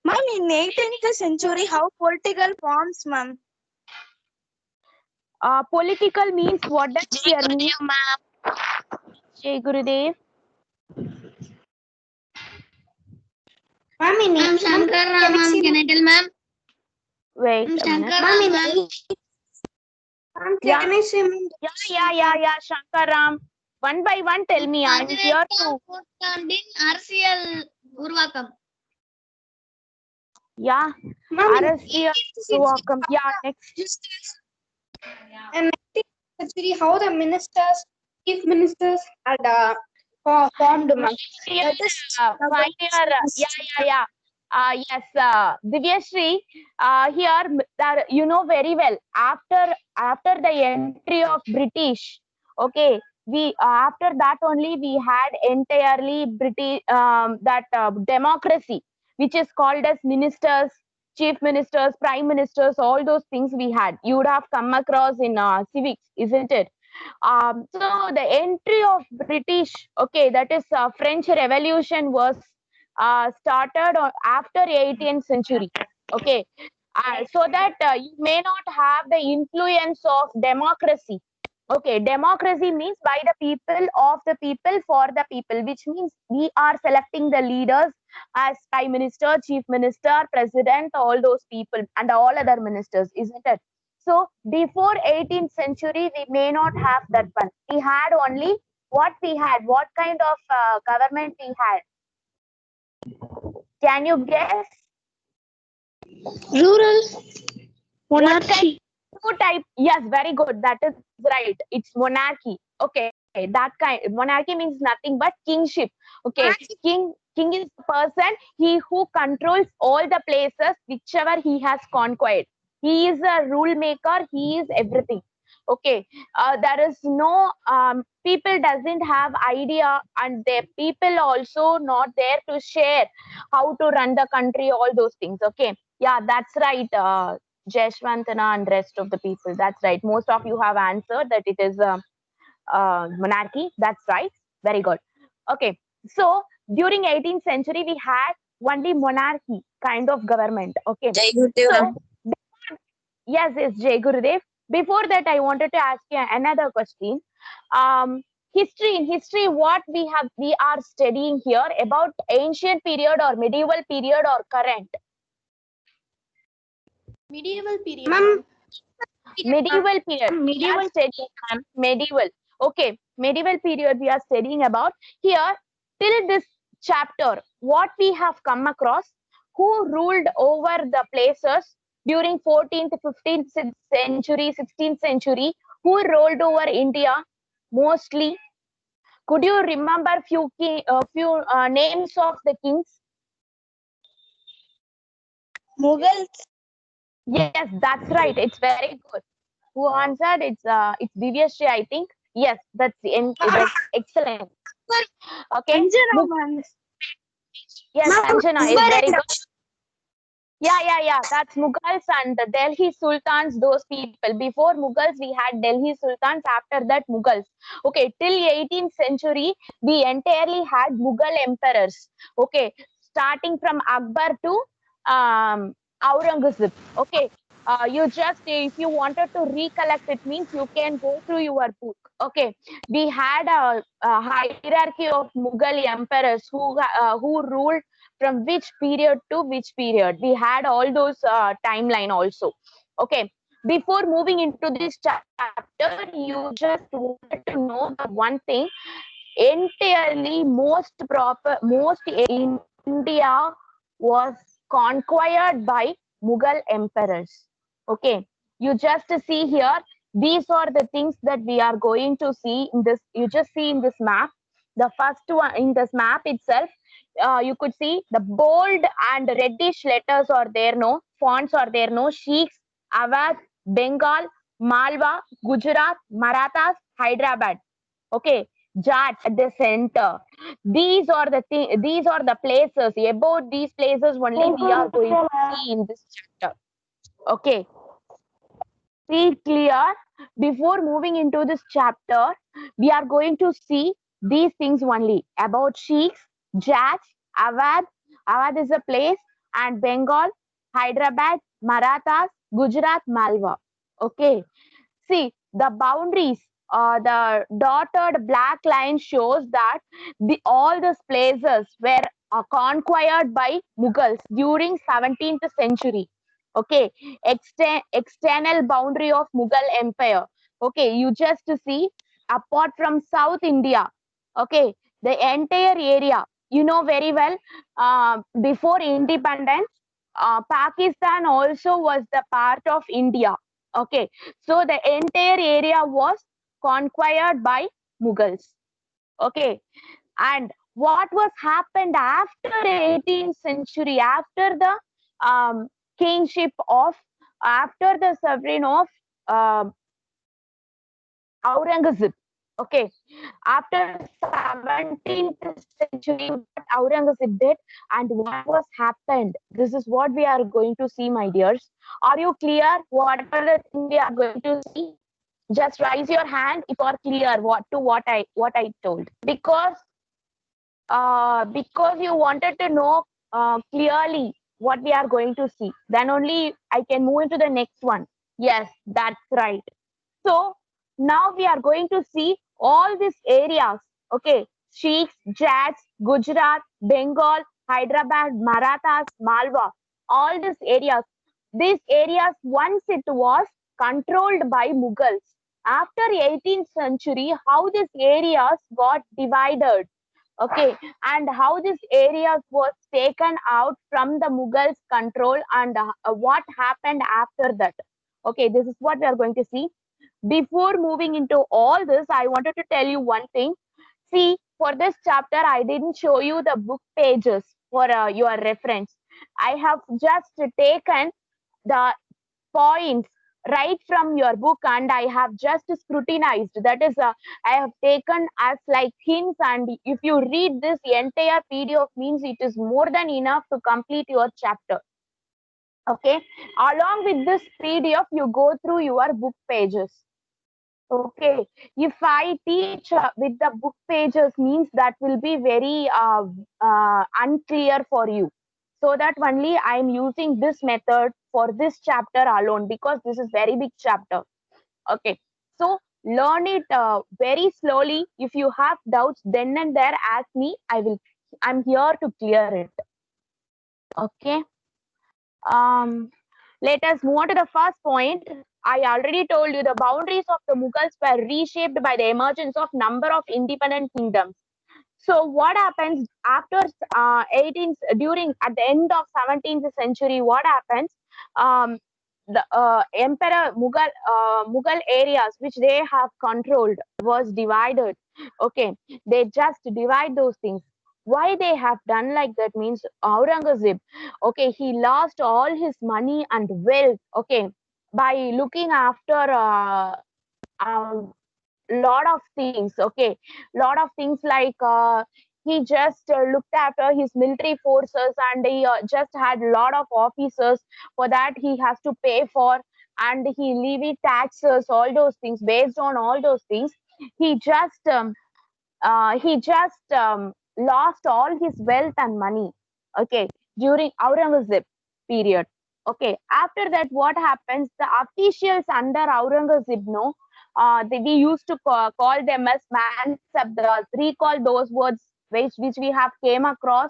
Ma'am, in 18th century, how political forms, ma'am? Political means what does here mean? Jai Gurudev. Ma'am, Ma'am, Shankar Ram, ma'am, can I tell ma'am? Wait Ma'am, a minute. Shankar Ram, ma'am. Ma'am, Yeah. can I say, ma'am? Yeah, Shankaram. One by one, tell me. I'm here to. RCL Urvakam. Yeah. Ma'am, in RSG. 18th Welcome. Yeah. Next. in 19th century, how the ministers, chief ministers had formed, ma'am. Here, That is, find your. Yeah. Yes, Divyashree. Here, that you know very well. After the entry of British, okay, we after that only we had entirely British that democracy, which is called as ministers, chief ministers, prime ministers, all those things we had. You would have come across in civics, isn't it? So the entry of British, okay, that is French Revolution was started after 18th century, okay, so that you may not have the influence of democracy. Okay, democracy means by the people, of the people, for the people, which means we are selecting the leaders as prime minister, chief minister, president, all those people, and all other ministers, isn't it? So before 18th century, we may not have that one. We had only what we had. What kind of government we had? Can you guess? rural What kind? Two type? Yes, very good. That is right. It's monarchy. Okay, that kind. Monarchy means nothing but kingship. Okay, king is the person he who controls all the places whichever he has conquered. He is a rule maker. He is everything. Okay, there is no people doesn't have idea, and the people also not there to share how to run the country. All those things. Okay, yeah, that's right. Jeshwantana and rest of the people. That's right. Most of you have answered that it is monarchy. That's right. Very good. Okay. So during 18th century, we had only monarchy kind of government. Okay. So yes, Jay Gurudev. Before that, I wanted to ask you another question. Um, in history, what we are studying here about ancient period or medieval period or current. Medieval period. ma'am. Medieval period. We are studying medieval. Okay, medieval period we are studying about here till this chapter. What we have come across, who ruled over the places during 14th, 15th century, 16th century, who ruled over India mostly. Could you remember few names of the kings? Mughals. Yes, that's right. It's very good. Who answered? It's Divyashree, I think. Yes, that's excellent. Okay. Anjana, ma'am. Yes, Anjana is very good. Yeah. That's Mughals and the Delhi Sultans, those people. Before Mughals, we had Delhi Sultans. After that, Mughals. Okay, till 18th century, we entirely had Mughal emperors. Okay, starting from Akbar to Aurangzeb. Okay, you just, if you wanted to recollect, it means you can go through your book. Okay, we had a hierarchy of Mughal emperors who ruled from which period to which period. We had all those timeline also. Okay, before moving into this chapter, you just wanted to know the one thing. Entirely most India was conquered by Mughal emperors. Okay, you just see here, these are the things that we are going to see in this. You just see in this map. The first one in this map itself, you could see the bold and reddish letters are there, no fonts are there, no Sheikhs, Awadh, Bengal, Malwa, Gujarat, Marathas, Hyderabad. Okay, Jat at the center. These are the these are the places. About these places only we are going to see in this chapter. Okay, see clear. Before moving into this chapter, we are going to see these things only about Sheikhs, Jats, Awadh. Awadh is a place, and Bengal, Hyderabad, Marathas, Gujarat, Malwa. Okay. See, the boundaries, the dotted black line shows that all these places were conquered by Mughals during 17th century. Okay, external boundary of Mughal Empire. Okay, you just see apart from South India. Okay, the entire area. You know very well. Before independence, Pakistan also was the part of India. Okay, so the entire area was conquered by Mughals. Okay, and what was happened after 18th century, after the kingship of, after the sovereign of um Aurangzeb. Okay, after 17th century, what Aurangzeb did and what was happened. This is what we are going to see, my dears. Are you clear? What are the things we are going to see? Just raise your hand if you are clear what I told. Because you wanted to know clearly what we are going to see. Then only I can move into the next one. Yes, that's right. So now we are going to see all these areas. Okay, Sikhs, Jats, Gujarat, Bengal, Hyderabad, Marathas, Malwa, all these areas. These areas once it was controlled by Mughals. After 18th century, how these areas got divided. Okay, and how this area was taken out from the Mughals control and what happened after that. Okay, this is what we are going to see. Before moving into all this, I wanted to tell you one thing. See, for this chapter, I didn't show you the book pages for your reference. I have just taken the points right from your book and I have just scrutinized. That is, I have taken as like hints, and if you read this entire PDF means it is more than enough to complete your chapter. Okay, along with this PDF, you go through your book pages. Okay, if I teach with the book pages means that will be very unclear for you. So that only I am using this method for this chapter alone because this is very big chapter. Okay, so learn it very slowly. If you have doubts, then and there ask me. I'm here to clear it. Okay. Um, Let us move on to the first point. I already told you the boundaries of the Mughals were reshaped by the emergence of number of independent kingdoms. So what happens after 18th, during at the end of 17th century? What happens? Um, the emperor Mughal areas which they have controlled was divided. Okay, they just divide those things. Why they have done like that means Aurangzeb, okay, he lost all his money and wealth, okay, by looking after um, lot of things. Okay, lot of things like he just looked after his military forces and he just had lot of officers. For that he has to pay for, and he levied taxes, all those things. Based on all those things, he just lost all his wealth and money. Okay, during Aurangzeb period. Okay, after that, what happens? The officials under Aurangzeb, no, we used to call them as Mansabdars. Recall those words which we have came across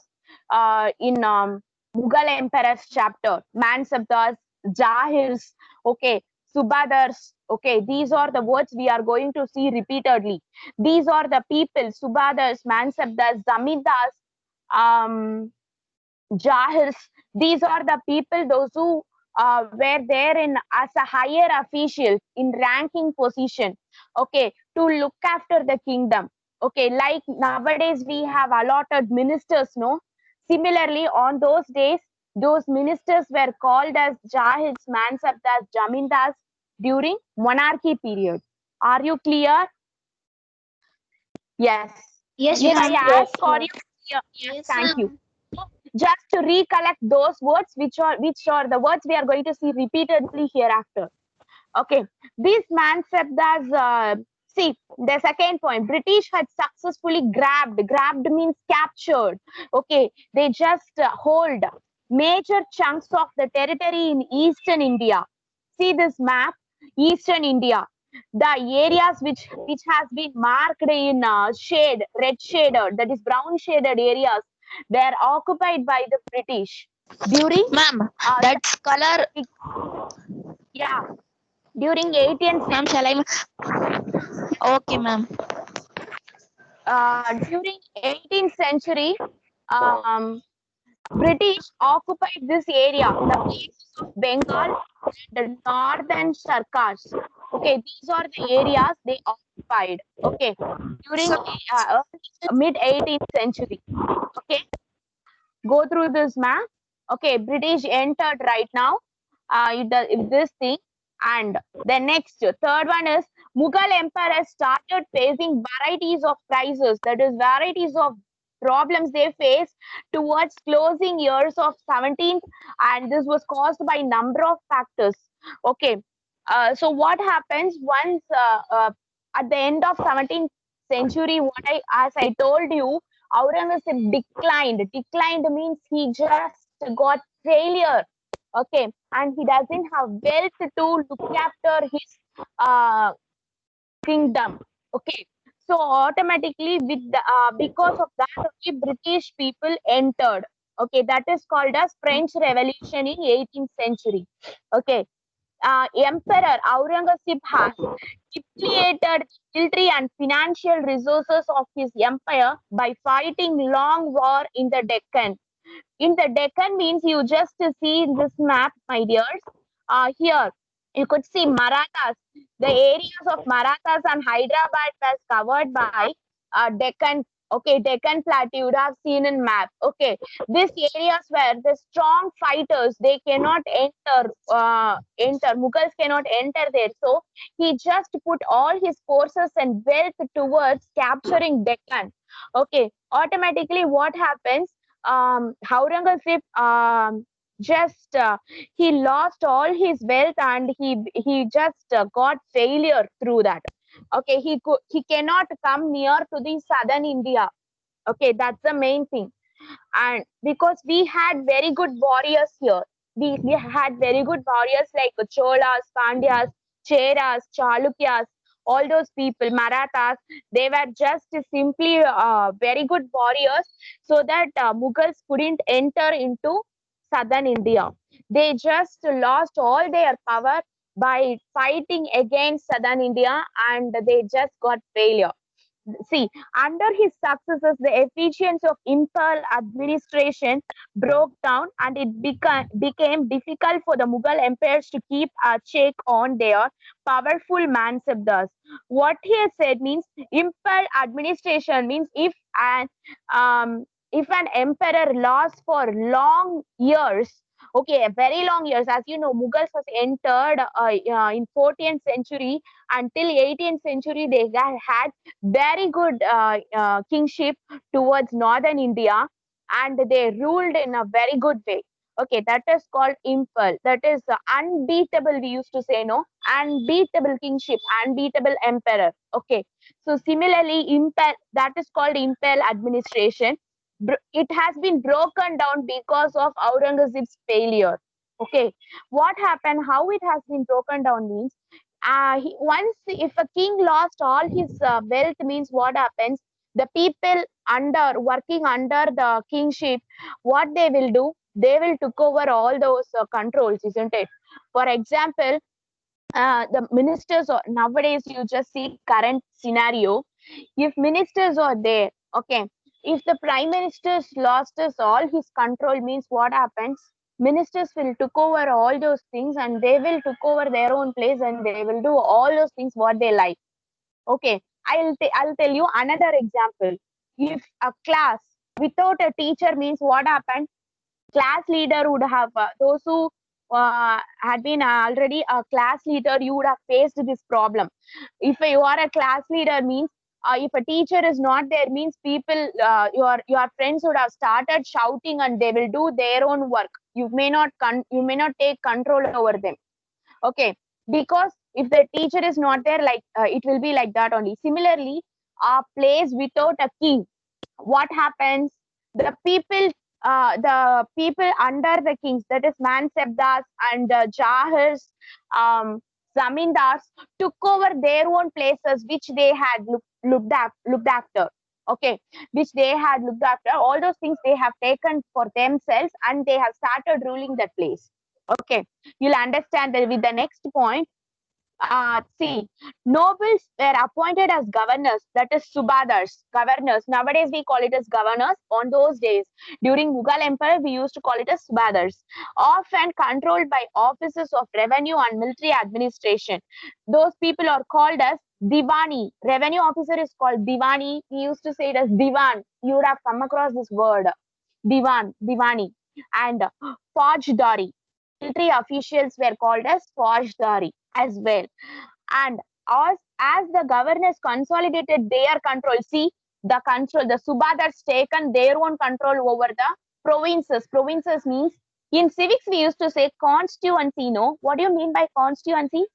in Mughal Emperor's chapter. Mansabdars, Jahirs, okay, Subadars. Okay, these are the words we are going to see repeatedly. These are the people, Subadars, Mansabdars, Zamindars, Jahirs. These are the people, those who were there in as a higher official in ranking position. Okay, to look after the kingdom. Okay, like nowadays we have allotted ministers, no? Similarly, on those days, those ministers were called as Jahirs, Mansabdars, Jamindars during monarchy period. Are you clear? Yes. Yes, If I ma'am. ask, are you clear? Yes, Yes, thank you. ma'am. Just to recollect those words which are the words we are going to see repeatedly hereafter. Okay, these Mansabdars, see the second point, British had successfully grabbed means captured. Okay, they just hold. major chunks of the territory in eastern India. See this map, eastern India. The areas which has been marked in shade, red shaded, that is brown shaded areas, were occupied by the British during Ma'am, uh, that's color. yeah, during 18th Ma'am, shall I? Okay, ma'am. during 18th century, um, British occupied this area, the places of Bengal and the northern Sarkars. Okay, these are the areas they occupied. Okay, during So, mid 18th century. Okay, go through this map. Okay, British entered right now. This thing, and the next third one is Mughal Empire started facing varieties of crises. That is, varieties of problems they faced towards closing years of 17th, and this was caused by number of factors. Okay, so what happens once at the end of 17th century? As I told you, Aurangzeb declined. Declined means he just got failure. Okay, and he doesn't have wealth to look after his uh, kingdom. Okay, so automatically with because of that, only British people entered. Okay, that is called as French Revolution in 18th century. Okay, Emperor Aurangzeb has depleted military and financial resources of his empire by fighting long war in the Deccan. In the Deccan means you just see in this map, my dears. Here you could see Marathas. The areas of Marathas and Hyderabad was covered by Deccan. Okay, Deccan Plateau. You would have seen in map. Okay, these areas where the strong fighters they cannot enter. Enter Mughals cannot enter there. So he just put all his forces and wealth towards capturing Deccan. Okay, automatically what happens? Aurangzeb just he lost all his wealth and he just got failure through that. Okay, he cannot come near to the southern India. Okay, that's the main thing. And because we had very good warriors here, we had very good warriors like Cholas, Pandyas, Cheras, Chalukyas, all those people, Marathas, they were just simply very good warriors so that Mughals couldn't enter into southern India. They just lost all their power by fighting against southern India and they just got failure. See, under his successes, the efficiency of imperial administration broke down and it became difficult for the Mughal empires to keep a check on their powerful mansabdars. What he has said means imperial administration means if an emperor lasts for long years, okay, very long years, as you know, Mughals has entered in 14th century until 18th century, they had very good kingship towards northern India and they ruled in a very good way. Okay, that is called impel. That is unbeatable, we used to say, no? Unbeatable kingship, unbeatable emperor. Okay, so similarly, impel, that is called impel administration. It has been broken down because of Aurangzeb's failure. Okay, what happened, how it has been broken down means once if a king lost all his wealth means what happens, the people under working under the kingship, what they will do, they will took over all those controls, isn't it? For example, the ministers or nowadays you just see current scenario, if ministers are there, okay, if the prime minister's lost us all his control means what happens, ministers will took over all those things and they will took over their own place and they will do all those things what they like. Okay, I'll tell you another example. If a class without a teacher means what happened, class leader would have those who had been already a class leader, you would have faced this problem. If you are a class leader means if a teacher is not there means people your friends would have started shouting and they will do their own work. You may not take control over them. Okay, because if the teacher is not there, like it will be like that only. Similarly, a place without a king, what happens, the people the people under the kings, that is Mansabdars and Jahirs, Zamindars, took over their own places which they had looked after. Okay, which they had looked after. All those things they have taken for themselves and they have started ruling that place. Okay, you'll understand that with the next point. See, nobles were appointed as governors, that is subadars, governors. Nowadays we call it as governors. On those days, during Mughal Empire, we used to call it as subadars, often controlled by officers of revenue and military administration. Those people are called as Diwani. Revenue officer is called Diwani. We used to say it as Diwan. You would have come across this word, Diwan, Diwani. And Fajdari. Military officials were called as Fajdari as well. And as the governors consolidated their control, see the Subadars taken their own control over the provinces. Provinces means in civics we used to say constituency. No, what do you mean by constituency?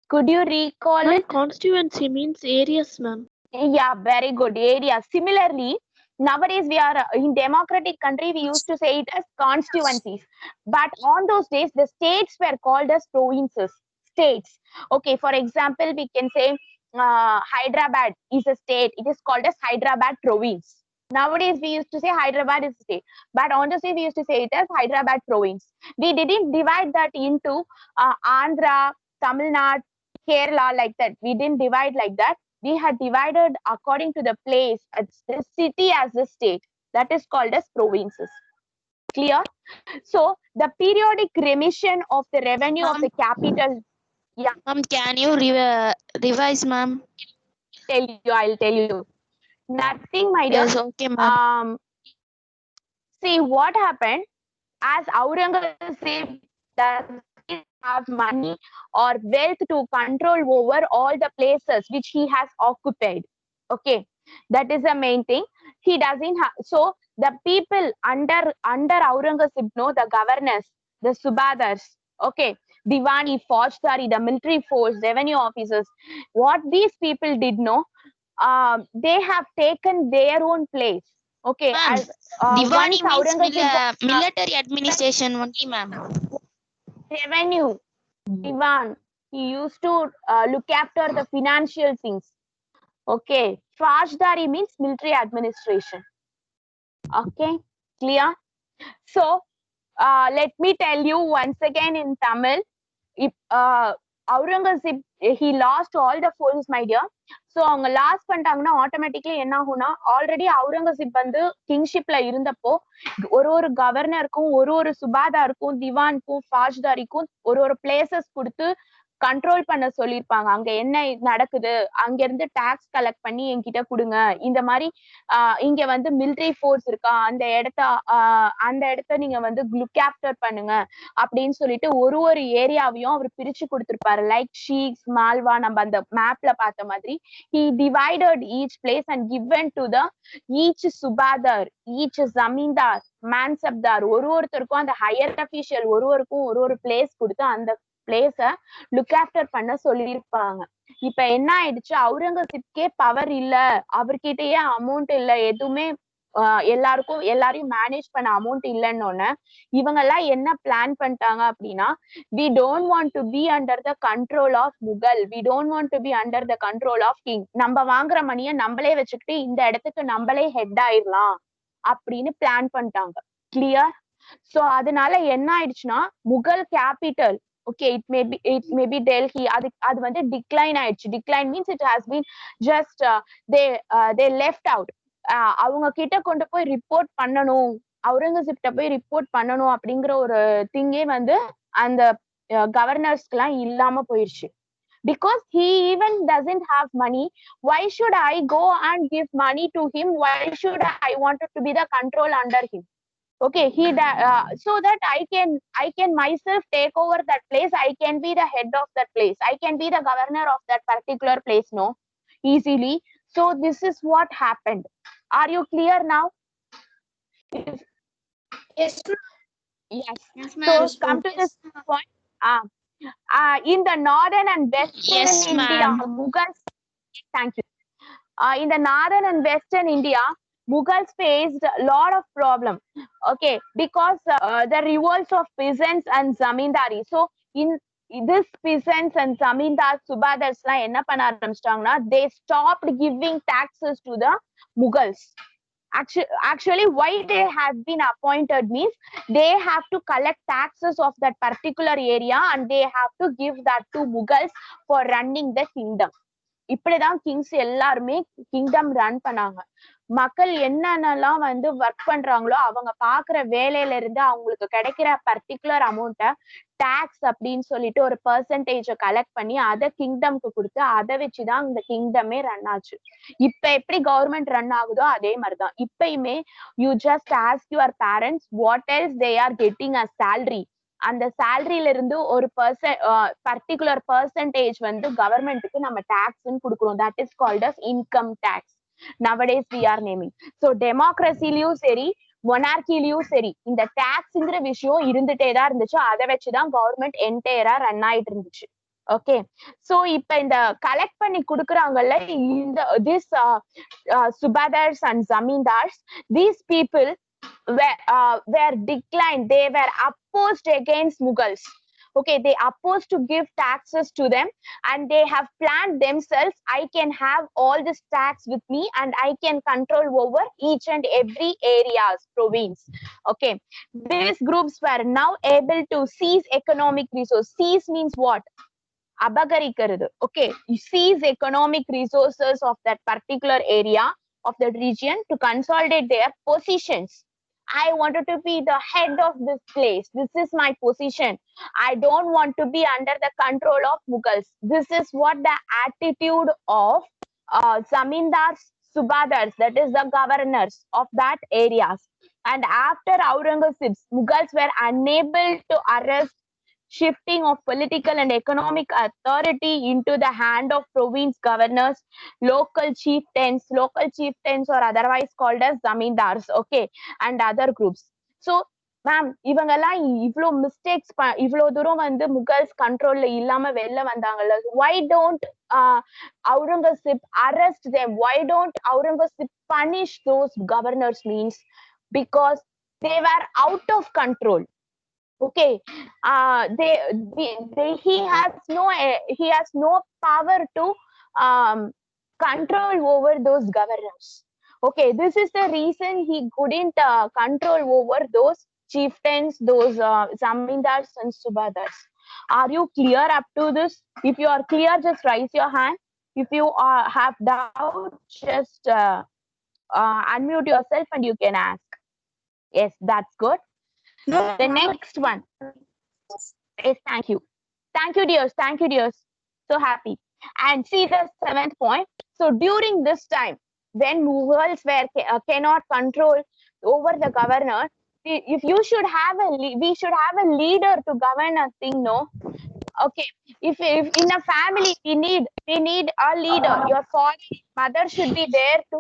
Could you recall it? Constituency means areas, ma'am. Yeah, very good. Area. Similarly, nowadays we are in democratic country, we used to say it as constituencies. But on those days, the states were called as provinces. States. Okay, for example, we can say Hyderabad is a state. It is called as Hyderabad province. Nowadays, we used to say Hyderabad is a state. But on the day, we used to say it as Hyderabad province. We didn't divide that into Andhra, Tamil Nadu, Kerala like that. We didn't divide like that. We had divided according to the place, the city as the state. That is called as provinces. Clear? So the periodic remission of the revenue of the capital. Yeah. Ma'am, can you revise, ma'am? I'll tell you. Nothing, my dear. Yes, okay, ma'am. See what happened as Aurangzeb doesn't have money or wealth to control over all the places which he has occupied. Okay, that is the main thing. He doesn't have. So the people under Aurangzeb, no, the governors, the subadars, okay, Diwani, Fajdari, the military force, revenue officers. What these people did know, they have taken their own place. Okay, Ma'am, as Diwani once means Aurangzeb military administration only, ma'am. revenue, Diwan, he used to look after the financial things. Okay, Fajdari means military administration. Okay, clear? So, let me tell you once again in Tamil, if Aurangzeb, he lost all the forces, my dear. So அவங்க loss பண்ணிட்டாங்கன்னா automatically என்ன ஆகும்னா already Aurangzeb வந்து கிங்ஷிப்ல இருந்தப்போ ஒரு கவர்னருக்கும் ஒரு சுபாதாருக்கும் திவானுக்கும் ஃபாஜ்தாரிக்கும் ஒரு places கொடுத்து கண்ட்ரோல் பண்ண சொல்லியிருப்பாங்க. அங்க என்ன நடக்குது, அங்க இருந்து டாக்ஸ் கலெக்ட் பண்ணி என்கிட்ட கொடுங்க, இந்த மாதிரி இங்க வந்து மிலிட்ரி ஃபோர்ஸ் இருக்கா, அந்த இடத்த நீங்க வந்து லுக் ஆஃப்டர் பண்ணுங்க அப்படின்னு சொல்லிட்டு ஒரு ஏரியாவையும் அவர் பிரிச்சு கொடுத்திருப்பாரு. லைக் ஷீக்ஸ், மால்வா, நம்ம அந்த மேப்ல பார்த்த மாதிரி he divided each place and given to the each subadar, each zamindar, mansabdar, ஒருத்தருக்கும் அந்த ஹையர் அபிஷியல் ஒருவருக்கும் ஒரு பிளேஸ் கொடுத்து அந்த பிளேஸ லுக் ஆஃப்டர் பண்ண சொல்லியிருப்பாங்க. இப்ப என்ன ஆயிடுச்சு, அவுரங்கசீப்கே பவர் இல்ல, அவர்கிட்டயே அமௌண்ட் இல்ல, எதுவுமே எல்லாரையும் மேனேஜ் பண்ண அமௌண்ட் இல்லைன்னு இவங்க எல்லாம் என்ன பிளான் பண்ணிட்டாங்க அப்படின்னா, we don't want to be under the control of Mughal, we don't want to be under the control of king, நம்ம வாங்குற மணியை நம்மளே வச்சுக்கிட்டு இந்த இடத்துக்கு நம்மளே ஹெட் ஆயிடலாம் அப்படின்னு பிளான் பண்ணிட்டாங்க. கிளியர்? சோ அதனால என்ன ஆயிடுச்சுன்னா, Mughal capital, okay, it may be Delhi, அது வந்து டிக்ளைன் ஆயிடுச்சு. Decline means it has been just they left out. அவங்க கிட்ட கொண்டு போய் ரிப்போர்ட் பண்ணணும், அவுரங்கசீப்ட போய் ரிப்போர்ட் பண்ணணும் அப்படிங்கிற ஒரு திங்கே வந்து அந்த கவர்னர்ஸ்க்கு எல்லாம் இல்லாம போயிடுச்சு. Because he even doesn't have money, why should I go and give money to him? Why should I wanted to be the control under him? Okay, so that I can myself take over that place, I can be the head of that place, I can be the governor of that particular place, no, easily. So this is what happened. Are you clear now? Yes. Yes. Yes, So ma'am. come to this point. In the northern and western Yes, India, ma'am. Mughals. Thank you. In the northern and western India, Mughals faced a lot of problem. Okay, because the revolts of peasants and zamindari. So in this peasants and zamindar subadars la enna panna ஆரம்பிச்சிட்டாங்கன்னா they stopped giving taxes to the Mughals. Actually, why they have been appointed means they have to collect taxes of that particular area and they have to give that to Mughals for running the kingdom. இப்படிதான் Kings எல்லாருமே kingdom run பண்ணாங்க. மக்கள் என்னென்னலாம் வந்து work பண்றாங்களோ அவங்க பாக்குற வேலையில இருந்து அவங்களுக்கு கிடைக்கிற பர்டிகுலர் அமௌண்ட்டை டாக்ஸ் அப்படின்னு சொல்லிட்டு ஒரு பெர்சன்டேஜ கலெக்ட் பண்ணி அதை கிங்டம்க்கு கொடுத்து அதை வச்சுதான் இந்த கிங்டமே ரன் ஆச்சு. இப்ப எப்படி கவர்மெண்ட் ரன் ஆகுதோ அதே மாதிரிதான் இப்பயுமே. You just ask your parents what else they are getting a salary. அந்த சேலரியில இருந்து ஒரு பர்டிகுலர் பெர்சன்டேஜ் வந்து கவர்மெண்ட்டுக்கு நம்ம டாக்ஸ் கொடுக்கணும். That is called as income tax. nowadays we are naming. So டெமோக்ரஸிலயும் சரி மொனார்கிலயும் சரி இந்த டாக்ஸ்ங்கிற விஷயம் இருந்துட்டே தான் இருந்துச்சு. அதை வச்சுதான் கவர்மெண்ட் என்டையரா ரன் ஆயிட்டு இருந்துச்சு. ஓகே, சோ இப்ப இந்த கலெக்ட் பண்ணி குடுக்குறாங்கல்ல இந்த this subadars and zamindars, these people were declined. They were opposed against Mughals. Okay, they opposed to give taxes to them and they have planned themselves, I can have all this tax with me and I can control over each and every area's province. Okay, these groups were now able to seize economic resources. Seize means what? Abagarikaradu. Okay, you seize economic resources of that particular area of that region to consolidate their positions. I wanted to be the head of this place. This is my position. I don't want to be under the control of Mughals. This is what the attitude of zamindars, subadars, that is the governors of that areas. And after Aurangzeb's, Mughals were unable to arrest shifting of political and economic authority into the hand of province governors, local chieftains or otherwise called as zamindars, okay, and other groups. So ma'am இவங்கெல்லாம் இவ்வளோ mistakes இவ்வளோ தூரம் வந்து Mughals கண்ட்ரோல்ல இல்லாம வெளில வந்தாங்கல்ல. why don't Aurangzeb arrest them? Why don't Aurangzeb punish those governors? Means because they were out of control. Okay, he has no power to control over those governors. Okay, this is the reason he couldn't control over those chieftains, those zamindars and subadars. Are you clear up to this? If you are clear, just raise your hand. If you have doubt, just unmute yourself and you can ask. Yes, that's good. No. The next one. Yes, thank you. Thank you, dears. Thank you, dears. So happy. And see the 7th point. So during this time, when Mughals cannot control over the governor, if you should have we should have a leader to govern a thing, no? Okay, if in a family we need a leader. Your father, mother should be there to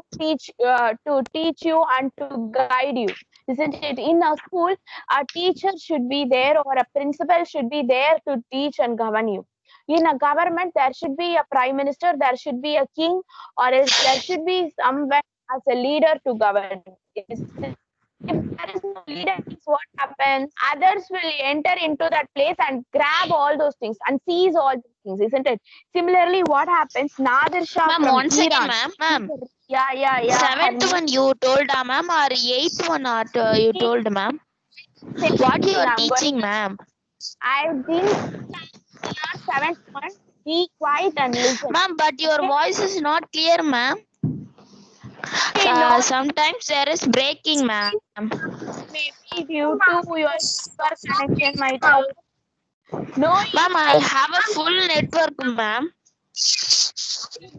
teach you and to guide you, isn't it? In a school, a teacher should be there or a principal should be there to teach and govern you. In a government, there should be a prime minister, there should be a king, or else there should be someone as a leader to govern. If there is no leader, what happens? Others will enter into that place and grab all those things and seize all those things, isn't it? Similarly, what happens? Nadir Shah Ma'am, from one second, Iran. ma'am. Yeah. 7th one you told, ma'am, or 8th one you told, ma'am? What you are teaching, ma'am? I didn't start 7th one. Be quiet and listen. Ma'am, but your voice is not clear, ma'am. Sometimes there is breaking, ma'am. Maybe due to your network connection, might have. No, Ma'am, I have a full network, ma'am.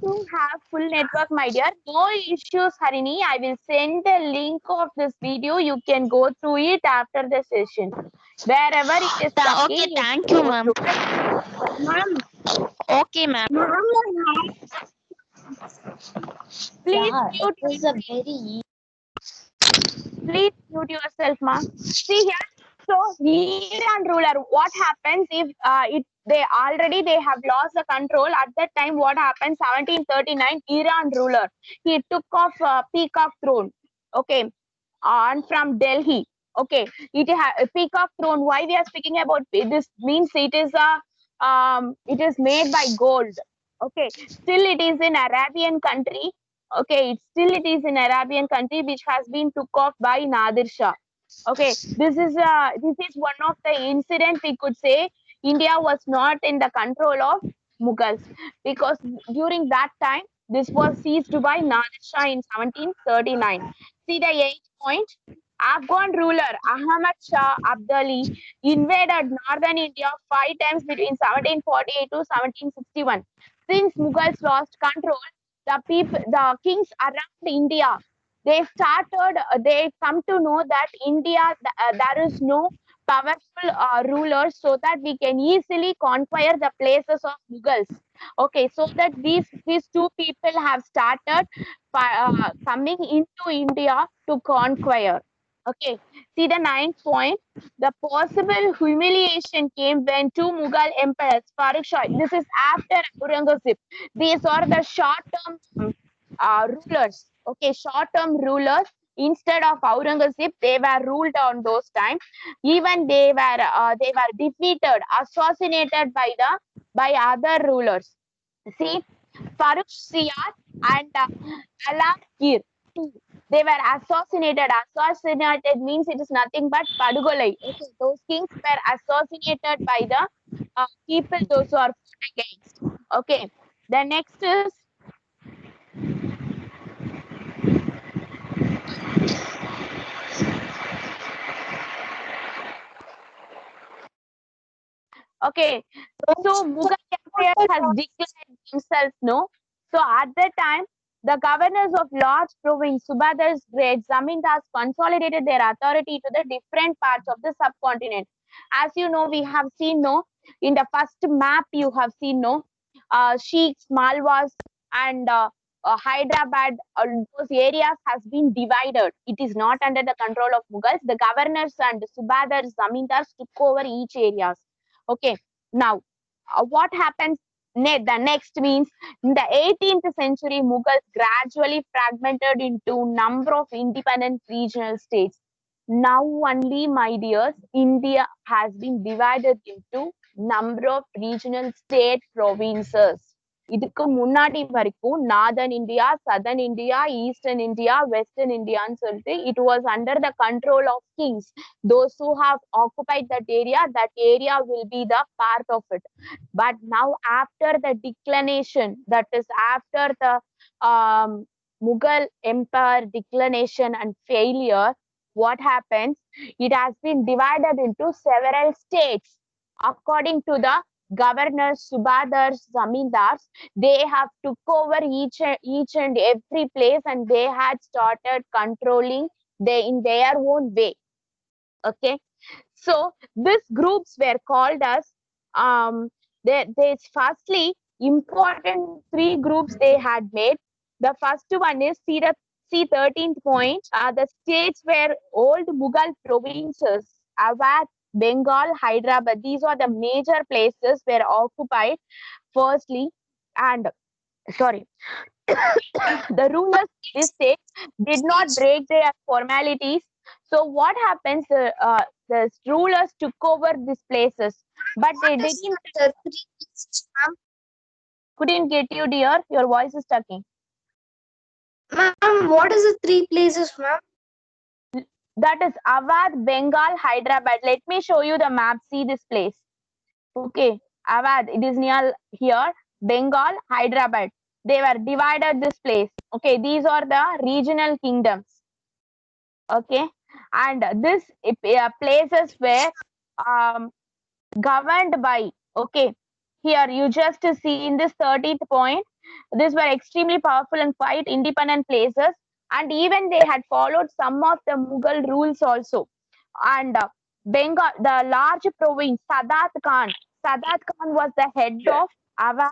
you have full network, my dear. No issues, Harini. I will send the link of this video. You can go through it after the session. Wherever it is stuck Okay, in, thank you, ma'am. Ma'am. Okay, ma'am. please Yeah, mute, it is a very please mute yourself, ma'am. See here. So Iran ruler, what happens if they have lost the control at that time? What happens? 1739, Iran ruler, he took off peacock throne. Okay, and from Delhi. Okay, a peacock throne. Why we are speaking about this means it is made by gold. Okay, still it is in Arabian country. Okay, it is in Arabian country which has been took off by Nadir Shah. Okay, this is one of the incident we could say India was not in the control of Mughals because during that time this was seized by Nadir Shah in 1739. See the 8th point. Afghan ruler Ahmad Shah Abdali invaded northern India 5 times between 1748 to 1761. Since Mughals lost control, the kings around India, they come to know that India, there is no powerful rulers so that we can easily conquer the places of Mughals. Okay, so that these two people have started coming into India to conquer. Okay, see the 9th point. The possible humiliation came when two Mughal emperors, Farooq Shah, this is after Aurangzeb. These are the short-term rulers. Okay, short-term rulers. Instead of Aurangzeb, they were ruled on those times. Even they were defeated, assassinated by other rulers. See, Farooq Shah and Alakir too. They were assassinated. Assassinated means it is nothing but Padugolai. Okay, those kings were assassinated by the people those who are fought against. Okay, the next is okay. So Mughal Empire has declared themselves, no? So at that time, the governors of large province, Subadars, great zamindars consolidated their authority to the different parts of the subcontinent. As you know, we have seen, no, in the first map you have seen, no, Sheikhs, Malwas, and Hyderabad, those areas has been divided. It is not under the control of Mughals. The governors and Subadars, zamindars took over each areas. Okay, now what happens the next means in the 18th century Mughals gradually fragmented into number of independent regional states. Now only, my dears, India has been divided into number of regional state provinces. இதுக்கு முன்னாடி வரைக்கும் northern India, southern India, eastern India, western இந்தியான்னு சொல்லிட்டு it was under the control of kings. Those who have occupied that area will be the part of it. But now after the declination, that is after the Mughal empire declination and failure, what happens? It has been divided into several states according to the governors, subadars, zamindars. They have took over each and every place and they had started controlling in their own way. Okay, so these groups were called as there's firstly important three groups they had made. The first one is see 13th point. The states were old Mughal provinces, Awadh, Bengal, Hyderabad. These are the major places were occupied firstly, and sorry, the rulers this state did not break their formalities. So what happens? The rulers took over these places, but they didn't. Couldn't get you, dear. Your voice is stucking. Ma'am, what is the three places, ma'am? That is Awadh, Bengal, Hyderabad. Let me show you the map. See this place. Okay, Awadh. It is near here. Bengal, Hyderabad. They were divided this place. Okay, these are the regional kingdoms. Okay, and this places were governed by. Okay, here you just see in this 30th point, these were extremely powerful and quite independent places, and even they had followed some of the Mughal rules also. And Bengal, the large province, Sadat Khan was the head of Awadh,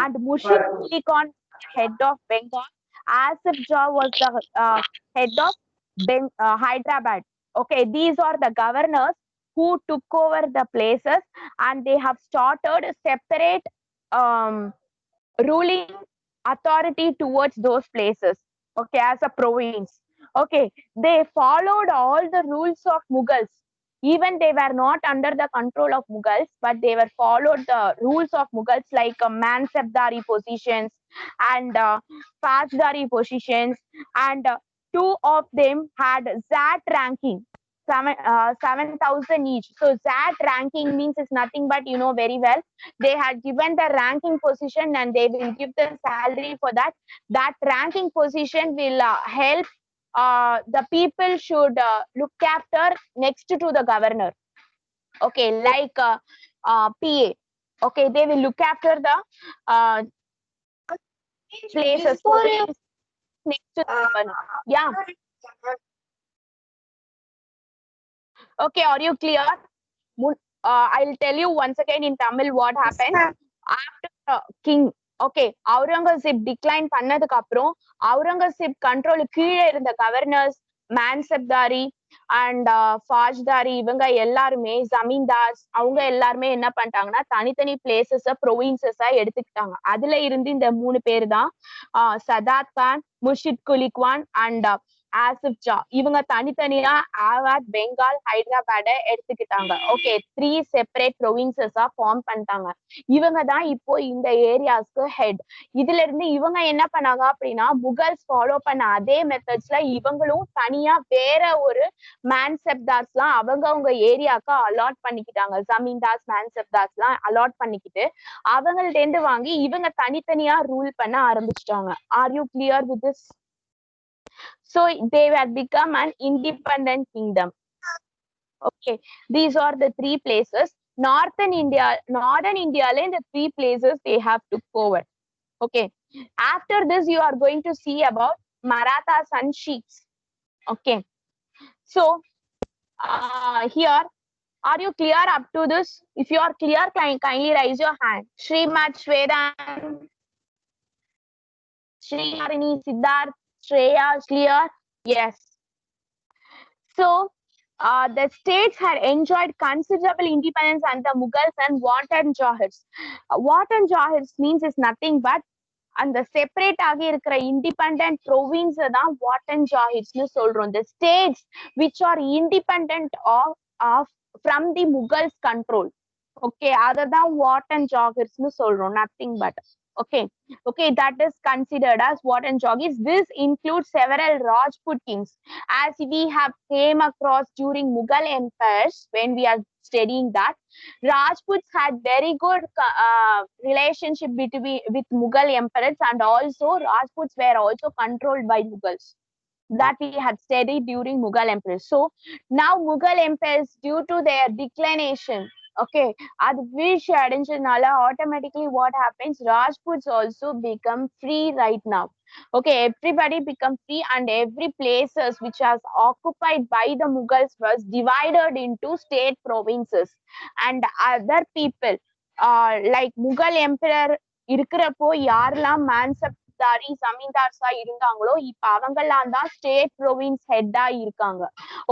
and Mushid Ali Khan was the head of Bengal. Asif Jah was the head of Hyderabad. Okay, these are the governors who took over the places, and they have started separate ruling authority towards those places. Okay, as a province. Okay, they followed all the rules of Mughals. Even they were not under the control of Mughals, but they were followed the rules of Mughals like Mansabdari positions and Fajdari positions, and two of them had Zat ranking. 7,000 each. So ZAT ranking means it's nothing but you know very well. They had given the ranking position and they will give the salary for that. That ranking position will help the people should look after next to the governor. Okay, like PA. Okay, they will look after the places next to the governor. Yeah. Okay, are you clear? I'll tell you once again in Tamil what happened after king. Okay, Aurangzeb decline பண்ணதுக்கு அப்புறம் Aurangzeb control கீழே இருந்த governors Mansabdari and Fajdari இவங்க எல்லாருமே ஜமீன்தார்ஸ் அவங்க எல்லாருமே என்ன பண்ணிட்டாங்கன்னா தனித்தனி பிளேசஸ் ப்ரொவின்சஸா எடுத்துக்கிட்டாங்க. அதுல இருந்து இந்த 3 பேர் தான் சதாத் கான், முர்ஷித் குலி கான் அண்ட் ஆசிப் ஜா. இவங்க தனித்தனியா ஆவாத், பெங்கால், ஹைதராபாட எடுத்துக்கிட்டாங்க. ஓகே, 3 செப்பரேட் ப்ரொவின்சஸா ஃபார்ம் பண்ணிட்டாங்க. இவங்க தான் இப்போ இந்த ஏரியாஸ்க்கு ஹெட். இதுல இருந்து இவங்க என்ன பண்ணாங்க அப்படின்னா முகல்ஸ் ஃபாலோ பண்ண அதே மெத்தட்ஸ்ல இவங்களும் தனியா வேற ஒரு மேன்செப்தார்ஸ் எல்லாம் அவங்க ஏரியாவுக்கு அலாட் பண்ணிக்கிட்டாங்க. ஜமீன்தார்ஸ் மேன்செப்தார்ஸ் எல்லாம் அலாட் பண்ணிக்கிட்டு அவங்கள்ட்ட இருந்து வாங்கி இவங்க தனித்தனியா ரூல் பண்ண ஆரம்பிச்சிட்டாங்க. Are you clear with this? So they had become an independent kingdom. Okay, these are the 3 places. Northern India, the 3 places they have took over. Okay, after this you are going to see about Marathas and Sheikhs. Okay, so here, are you clear up to this? If you are clear, kindly raise your hand. Srimad Shvedan, Sriharini, Siddharth, Shreya, clear? Yes. So the states had enjoyed considerable independence under Mughals and Watan Jahirs. Watan Jahirs means is nothing but அந்த separate ஆகி இருக்கிற independent province தான் வாட்டன் ஜாஹிர்ஸ்னு சொல்றோம். the states which are independent of from the Mughals control. Okay, அததான் வாட்டன் ஜாஹிர்ஸ்னு சொல்றோம், nothing but. Okay, that is considered as Watan Jahirs. This includes several Rajput kings, as we have came across during Mughal empires when we are studying that. Rajputs had very good relationship with Mughal emperors, and also Rajputs were also controlled by Mughals. That we had studied during Mughal emperors. So now Mughal empires, due to their declination, okay, அது வீழ்ச்சி அடைஞ்சதுனால automatically what happens, Rajputs also become free right now. Okay, everybody become free and every places which was occupied by the Mughals was divided into state provinces, and other people like Mughal emperor இருக்கிறப்போ யாரெல்லாம் மான்சப்தாரி ஜமீன்தார்ஸா இருந்தாங்களோ இப்ப அவங்கெல்லாம் தான் state province ஹெட்டா இருக்காங்க.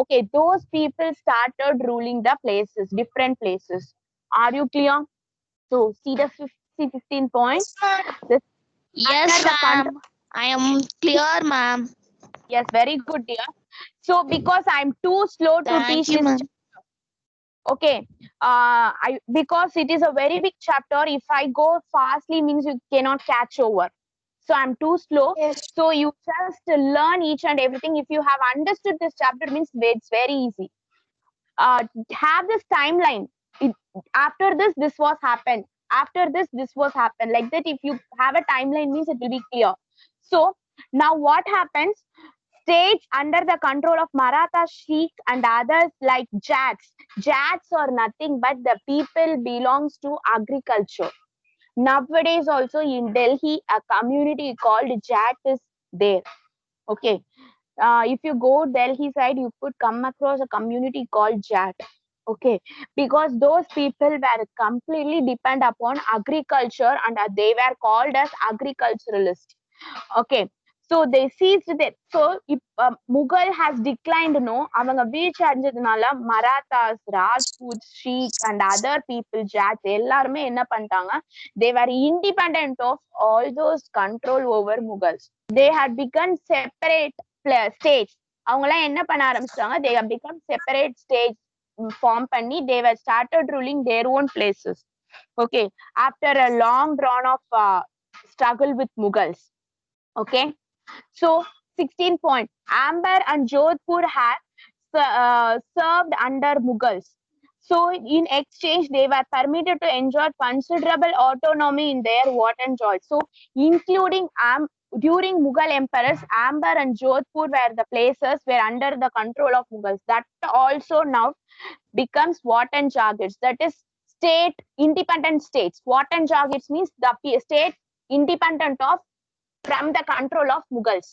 Okay, those people started ruling the places, different places. Are you clear? So see the 15 point. Yes, ma'am. I am clear, ma'am. Yes, very good, dear. So because I'm too slow to Thank teach you, this ma'am. okay, because it is a very big chapter, if I go fastly means you cannot catch over. So I'm too slow. Yes. So you just learn each and everything. If you have understood this chapter means it's very easy. Have this timeline. After this was happened. After this was happened. Like that, if you have a timeline means it will be clear. So now what happens? States under the control of Maratha, Sheikh and others like Jats. Jats are nothing but the people belongs to agriculture. Nowadays also in Delhi, a community called Jat is there. Okay. If you go Delhi side, you could come across a community called Jat. Okay, because those people were completely depend upon agriculture and they were called as agriculturalists. Okay, so they seized it. So if Mughal has declined, no, அவங்க வீழ்ச்சி அடைஞ்சதுனால Marathas, Rajput, seekh and other people, Jats எல்லாருமே என்ன பண்ணிட்டாங்க, they were independent of all those control over Mughals. They had become separate states. அவங்கலாம் என்ன பண்ண ஆரம்பிச்சிட்டாங்க, they have become separate stage form பண்ணி they were started ruling their own places. Okay, after a long drawn of struggle with Mughals. Okay, so 16 point, Amber and Jodhpur had served under Mughals. So in exchange, they were permitted to enjoy considerable autonomy in their what and joy. So including during Mughal emperors, Amber and Jodhpur were the places were under the control of Mughals. That also now becomes what and Jagirs. That is state independent states. What and Jagirs means the state independent of from the control of Mughals.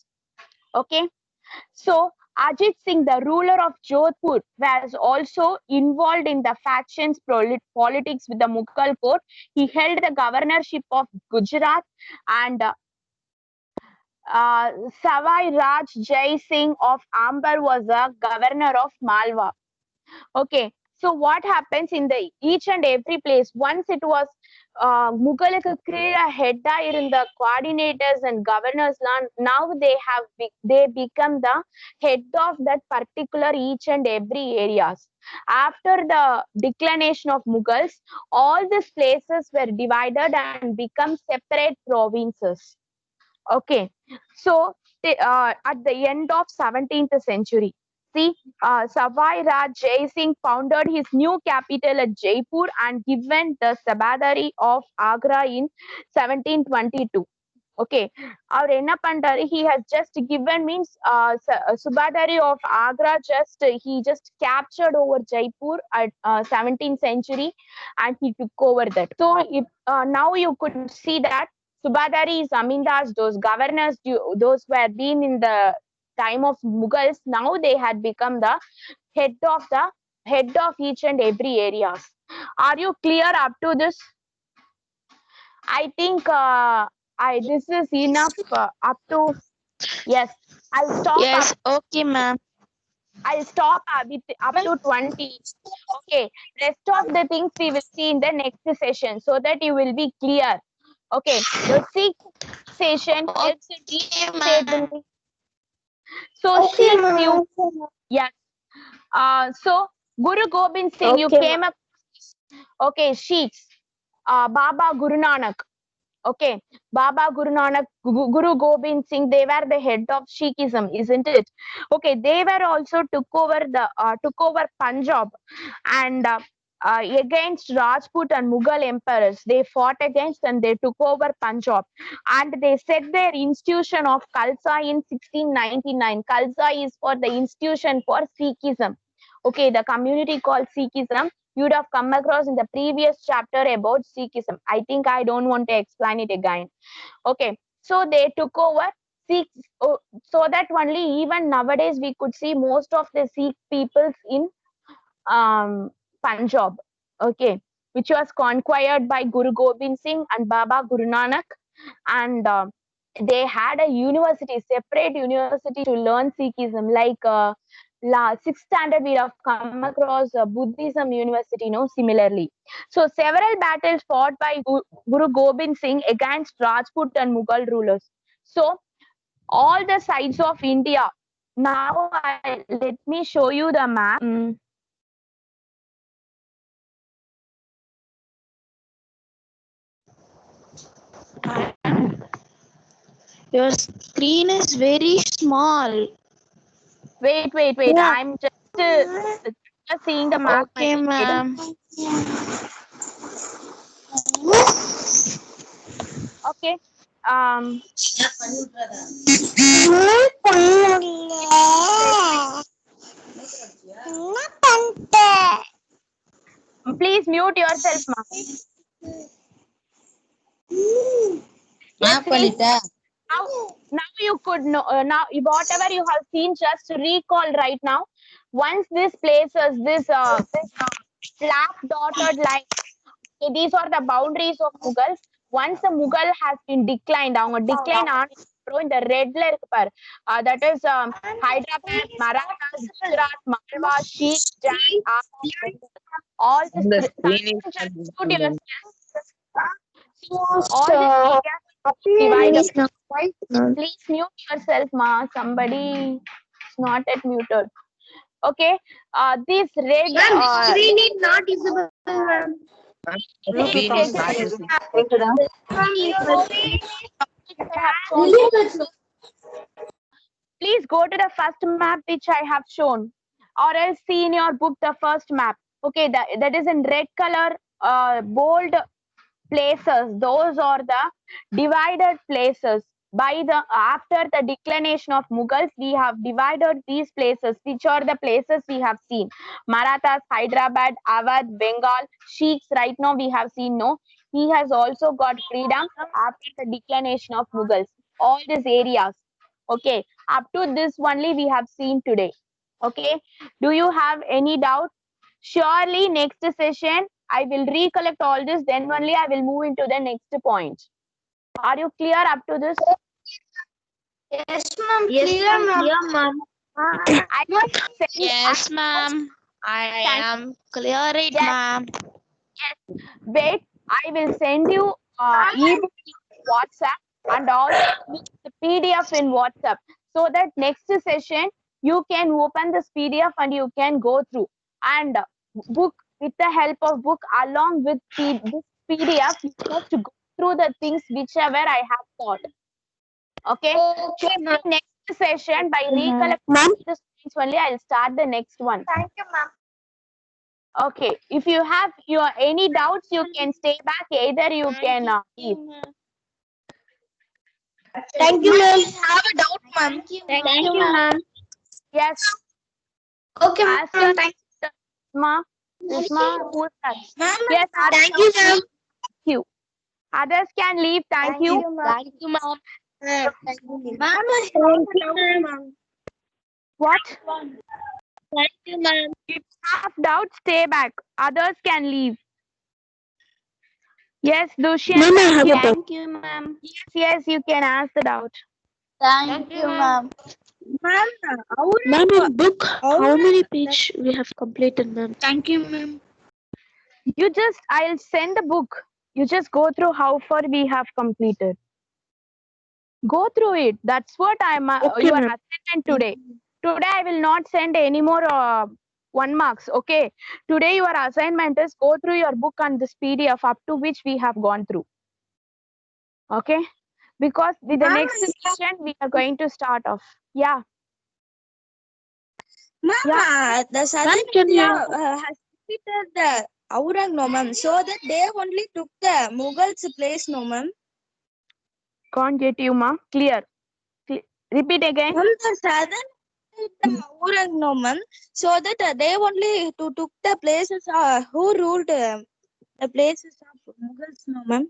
Okay, so Ajit Singh, the ruler of Jodhpur, was also involved in the factions politics with the Mughal court. He held the governorship of Gujarat, and Savai Raj Jai Singh of Amber was the governor of Malwa. Okay, so what happens in the each and every place, once it was Mughal head in the coordinators and governors land, now they become the head of that particular each and every areas. After the declination of Mughals, all these places were divided and become separate provinces. Okay, so at the end of 17th century, see, Savai Raj Jai Singh founded his new capital at Jaipur and given the Sabadari of Agra in 1722. Okay, அவர் என்ன பண்றாரு, he has just given means Subadari of Agra he just captured over Jaipur at 17th century and he took over that. So if, now you could see that Subadari, Zamindars, those governors, those who had been in the time of Mughals, now they had become the head of each and every areas. Are you clear up to this? I think this is enough up to, yes, I'll stop. Yes, okay, ma'am. I'll stop with up to 20. Okay, rest of the things we will see in the next session so that you will be clear. Okay, the Sikh session helps in ma'am. so Sikhs you, yes, so Guru Gobind Singh, you came up. Okay, Sikhs, Baba Guru Nanak. Okay, Baba Guru Nanak, Guru Gobind Singh, they were the head of Sikhism, isn't it? Okay, they were also took over Punjab and against Rajput and Mughal emperors. They fought against and they took over Punjab and they set their institution of Khalsa in 1699. Khalsa is for the institution for Sikhism. Okay, the community called Sikhism. You'd have come across in the previous chapter about Sikhism. I think I don't want to explain it again. Okay, so they took over Sikhs, so that only even nowadays we could see most of the Sikh peoples in Punjab. Okay, which was conquered by Guru Gobind Singh and Baba Guru Nanak, and they had a university, separate university to learn Sikhism, like 6th standard we have come across Buddhism university, no, similarly. So several battles fought by Guru Gobind Singh against Rajput and Mughal rulers. So all the sides of India. Now let me show you the map. Your screen is very small. Wait. Yeah. I'm just seeing the map. Okay, ma'am. Okay. Please mute yourself, ma. Yes, now you could know. Now whatever you have seen, just recall right now. Once this places, this black dotted line, okay, these are the boundaries of Mughals. Once the Mughal has been declined, அவங்க decline in the red layer, that is Hyderabad, Marathas, Gujarat, Malwa, Sheikh, Jain, all this. All this divided. Please mute yourself, ma. Somebody not yet muted. Okay. This red. Screen is not visible, ma'am. Please check Please go to the first map which I have shown, or else see in your book the first map. Okay, that is in red color, bold places. Those are the divided places. By the after the declination of Mughals, we have divided these places, which are the places we have seen: Marathas, Hyderabad, Awadh, Bengal, Sheikhs. Right now we have seen no. He has also got freedom after the declination of Mughals. All these areas. Okay, up to this only we have seen today. Okay, do you have any doubt? Surely next session I will recollect all this, then only I will move into the next point. Are you clear up to this? Yes, ma'am. Yes, Clear, ma'am. yeah, ma'am. I will send, Yes, ma'am. I am clear it, Yes. ma'am. Wait, I will send you ebook in WhatsApp and also the PDF in WhatsApp, so that next session you can open this PDF and you can go through, and book with the help of book along with this PDF. You just go through the things whichever I have taught. Okay. Okay, Surely ma'am. next session by recollecting this things only I'll start the next one. Thank you, ma'am. Okay, if you have your any doubts, you can stay back. Either you can leave. Thank you, ma'am. Have a doubt, ma'am. Thank you, ma'am. Yes, Okay, ask ma'am. your Thank Isma. Isma, who's that? Ma'am. Yes, Thank you, ma'am. Thank you. Others can leave. Thank you. Thank you, ma'am. Ma'am, I have a doubt, ma'am. What? Thank you, ma'am. If you have doubts, stay back. Others can leave. Yes, Dushyant. Ma'am, I have a doubt. Thank you, ma'am. Yes, you can ask the doubt. Thank you, ma'am. Ma'am, Ma'am, in book, how many page we have completed, ma'am? thank you, ma'am. I'll send the book. You just go through how far we have completed. Go through it. That's what I'm Okay, your ma'am. assignment today. Today I will not send any more 1 marks. Okay. Today your assignment is go through your book and this PDF up to which we have gone through. Okay. Because with the Ma'am, next session we are going to start off. Yeah. Ma'am, Yeah. the Southern Ma'am, can India you- has defeated the Aurang, no, ma'am. So that they only took the Mughals' place, no, ma'am. Can't get you, ma. Clear. Repeat again. Ma'am, the Southern the Aurang, no, ma'am. So that they only took the places who ruled the places of Mughals, no, ma'am.